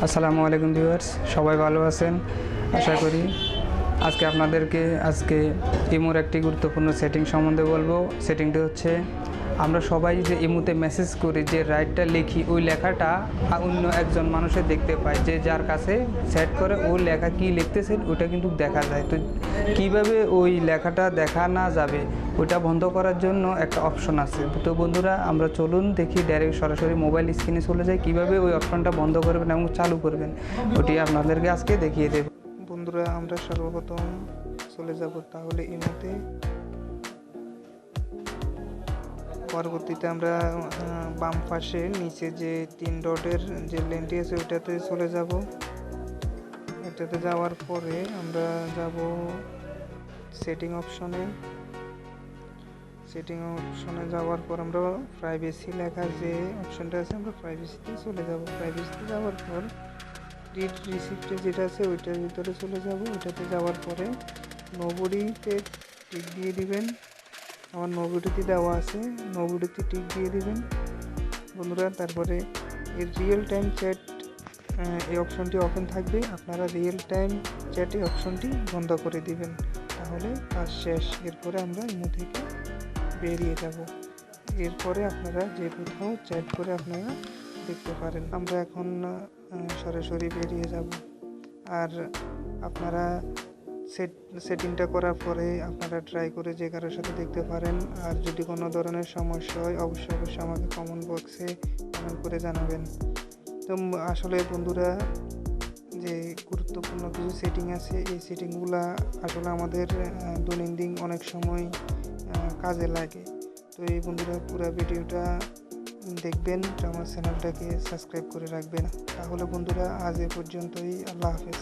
আসসালামু আলাইকুম ভিউয়ার্স, সবাই ভালো আছেন আশা করি। আজকে ইমোর একটি গুরুত্বপূর্ণ সেটিং সম্বন্ধে বলবো। সেটিংটি হচ্ছে, আমরা সবাই যে ইমোতে মেসেজ করি, যে রাইটটা লিখি, ওই লেখাটা অন্য একজন মানুষের দেখতে পায়, যে যার কাছে সেট করে ও লেখা কি লিখতেছেন ওটা কিন্তু দেখা যায়। তো কিভাবে ওই লেখাটা দেখা না যাবে ওটা বন্ধ করার জন্য একটা অপশন আছে। তো বন্ধুরা, আমরা চলুন দেখি, ডাইরেক্ট সরাসরি মোবাইল স্ক্রিনে চলে যাই, কিভাবে ওই অপশনটা বন্ধ করবেন এবং চালু করবেন ওটি আপনাদেরকে আজকে দেখিয়ে দেব। বন্ধুরা, আমরা সর্বপ্রথম চলে যাব তাহলে ইমোতে। পরবর্তীতে আমরা বাম পাশে নিচে যে 3 ডটের যে লেনটি আছে ওইটাতে চলে যাব। এটাতে যাওয়ার পরে আমরা যাব সেটিং অপশনে যাওয়ার পর আমরা প্রাইভেসি লেখা যে অপশনটা আছে আমরা প্রাইভেসিতে চলে যাব। প্রাইভেসিতে যাওয়ার পর রিড রিসিপ্টে যেটা আছে ওইটার ভিতরে চলে যাব। ওইটাতে যাওয়ার পরে নোবডিতে টিক দিয়ে দিবেন। আমার নোবডিতে দেওয়া আছে, নোবডিতে টিক দিয়ে দিবেন বন্ধুরা। তারপরে এই রিয়েল টাইম চ্যাট এই অপশনটি ওপেন থাকবে, আপনারা রিয়েল টাইম চ্যাট এই অপশনটি বন্ধ করে দিবেন, তাহলে কাজ শেষ। এরপরে আমরা ইমো থেকে বেরিয়ে যাব। এরপরে আপনারা যে কোথাও চ্যাট করে আপনারা দেখতে পারেন। আমরা এখন সরাসরি বেরিয়ে যাব। আর আপনারা সেটিংটা করার পরে আপনারা ট্রাই করে যে কারোর সাথে দেখতে পারেন। আর যদি কোনো ধরনের সমস্যা হয় অবশ্যই আমাকে কমেন্ট বক্সে কমেন্ট করে জানাবেন। তো আসলে বন্ধুরা, যে গুরুত্বপূর্ণ কিছু সেটিং আছে, এই সেটিংগুলো আসলে আমাদের দৈনন্দিন অনেক সময় কাজে লাগে। তো এই বন্ধুরা, পুরো ভিডিওটা দেখবেন, আমার চ্যানেলটাকে সাবস্ক্রাইব করে রাখবেন। তাহলে বন্ধুরা, আজ এ পর্যন্তই। আল্লাহ হাফেজ।